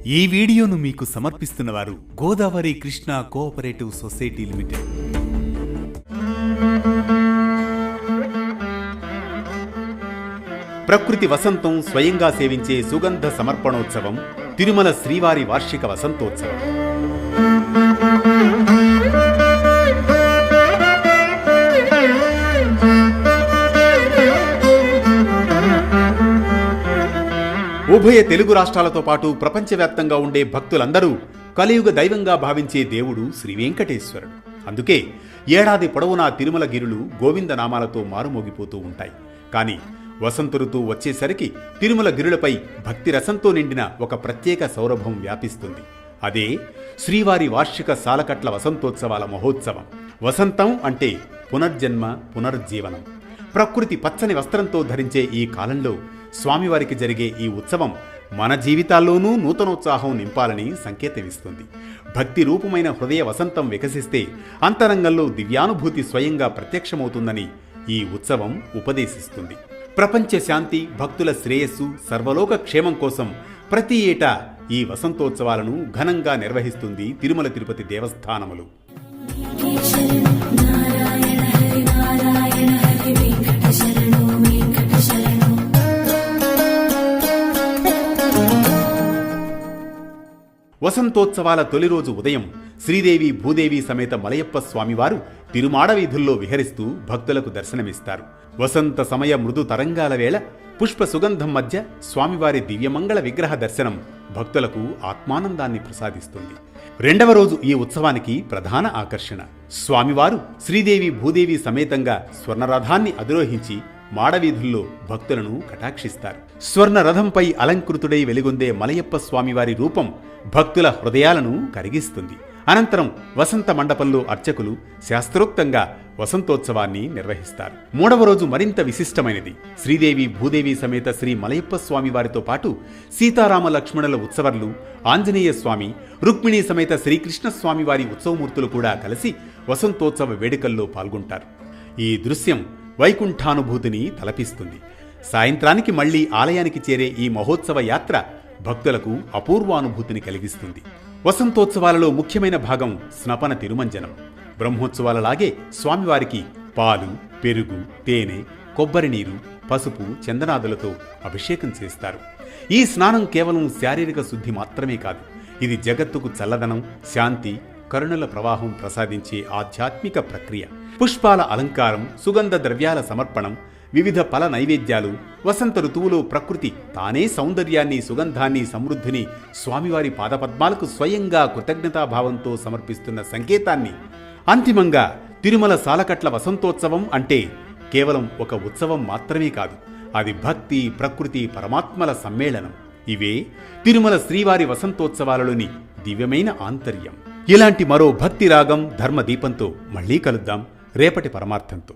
ఈ వీడియోను మీకు సమర్పిస్తున్నవారు Godavari Krishna cooperative society limited. ప్రకృతి వసంతం స్వయంగా సేవించే సుగంధ సమర్పణోత్సవం తిరుమల శ్రీవారి వార్షిక వసంతోత్సవం. ఉభయ తెలుగు రాష్ట్రాలతో పాటు ప్రపంచవ్యాప్తంగా ఉండే భక్తులందరూ కలియుగ దైవంగా భావించే దేవుడు శ్రీ వెంకటేశ్వరుడు. అందుకే ఏడాది పొడవునా తిరుమల గిరులు గోవిందనామాలతో మారుమోగిపోతూ ఉంటాయి. కానీ వసంత ఋతువు వచ్చేసరికి తిరుమల గిరులపై భక్తి రసంతో నిండిన ఒక ప్రత్యేక సౌరభం వ్యాపిస్తుంది. అదే శ్రీవారి వార్షిక సాలకట్ల వసంతోత్సవాల మహోత్సవం. వసంతం అంటే పునర్జన్మ, పునర్జీవనం. ప్రకృతి పచ్చని వస్త్రంతో ధరించే ఈ కాలంలో స్వామివారికి జరిగే ఈ ఉత్సవం మన జీవితాల్లోనూ నూతనోత్సాహం నింపాలని సంకేతమిస్తుంది. భక్తి రూపమైన హృదయ వసంతం వికసిస్తే అంతరంగంలో దివ్యానుభూతి స్వయంగా ప్రత్యక్షమవుతుందని ఈ ఉత్సవం ఉపదేశిస్తుంది. ప్రపంచ శాంతి, భక్తుల శ్రేయస్సు, సర్వలోక క్షేమం కోసం ప్రతి ఏటా ఈ వసంతోత్సవాలను ఘనంగా నిర్వహిస్తుంది తిరుమల తిరుపతి దేవస్థానములు. వసంతోత్సవాల తొలి రోజు ఉదయం శ్రీదేవి భూదేవి సమేత మలయప్ప స్వామివారు తిరుమాడ వీధుల్లో విహరిస్తూ భక్తులకు దర్శనమిస్తారు. వసంత సమయ మృదు తరంగాల వేళ పుష్ప సుగంధం మధ్య స్వామివారి దివ్యమంగళ విగ్రహ దర్శనం భక్తులకు ఆత్మానందాన్ని ప్రసాదిస్తుంది. రెండవ రోజు ఈ ఉత్సవానికి ప్రధాన ఆకర్షణ. స్వామివారు శ్రీదేవి భూదేవి సమేతంగా స్వర్ణరథాన్ని అధిరోహించి మాడవీధుల్లో భక్తులను కటాక్షిస్తారు. స్వర్ణ రథంపై అలంకృతుడై వెలుగొందే మలయప్ప స్వామివారి రూపం భక్తుల హృదయాలను కరిగిస్తుంది. అనంతరం వసంత మండపంలో అర్చకులు శాస్త్రోక్తంగా వసంతోత్సవాన్ని నిర్వహిస్తారు. మూడవ రోజు మరింత విశిష్టమైనది. శ్రీదేవి భూదేవి సమేత శ్రీ మలయప్ప స్వామివారితో పాటు సీతారామ లక్ష్మణుల ఉత్సవర్లు, ఆంజనేయ స్వామి, రుక్మిణీ సమేత శ్రీకృష్ణ స్వామివారి ఉత్సవమూర్తులు కూడా కలిసి వసంతోత్సవ వేడుకల్లో పాల్గొంటారు. ఈ దృశ్యం వైకుంఠానుభూతిని తలపిస్తుంది. సాయంత్రానికి మళ్లీ ఆలయానికి చేరే ఈ మహోత్సవ యాత్ర భక్తులకు అపూర్వానుభూతిని కలిగిస్తుంది. వసంతోత్సవాలలో ముఖ్యమైన భాగం స్నపన తిరుమంజనం. బ్రహ్మోత్సవాలలాగే స్వామివారికి పాలు, పెరుగు, తేనె, కొబ్బరి నీరు, పసుపు, చందనాదులతో అభిషేకం చేస్తారు. ఈ స్నానం కేవలం శారీరక శుద్ధి మాత్రమే కాదు, ఇది జగత్తుకు చల్లదనం, శాంతి, కరుణల ప్రవాహం ప్రసాదించే ఆధ్యాత్మిక ప్రక్రియ. పుష్పాల అలంకారం, సుగంధ ద్రవ్యాల సమర్పణం, వివిధ ఫల నైవేద్యాలు, వసంత ఋతువులో ప్రకృతి తానే సౌందర్యాన్ని, సుగంధాన్ని, సమృద్ధిని స్వామివారి పాదపద్మాలకు స్వయంగా కృతజ్ఞతాభావంతో సమర్పిస్తున్న సంకేతాన్ని. అంతిమంగా తిరుమల సాలకట్ల వసంతోత్సవం అంటే కేవలం ఒక ఉత్సవం మాత్రమే కాదు, అది భక్తి, ప్రకృతి, పరమాత్మల సమ్మేళనం. ఇవే తిరుమల శ్రీవారి వసంతోత్సవాలలోని దివ్యమైన ఆంతర్యం. ఇలాంటి మరో భక్తి రాగం, ధర్మ దీపంతో మళ్లీ కలుద్దాం రేపటి పరమార్థంతో.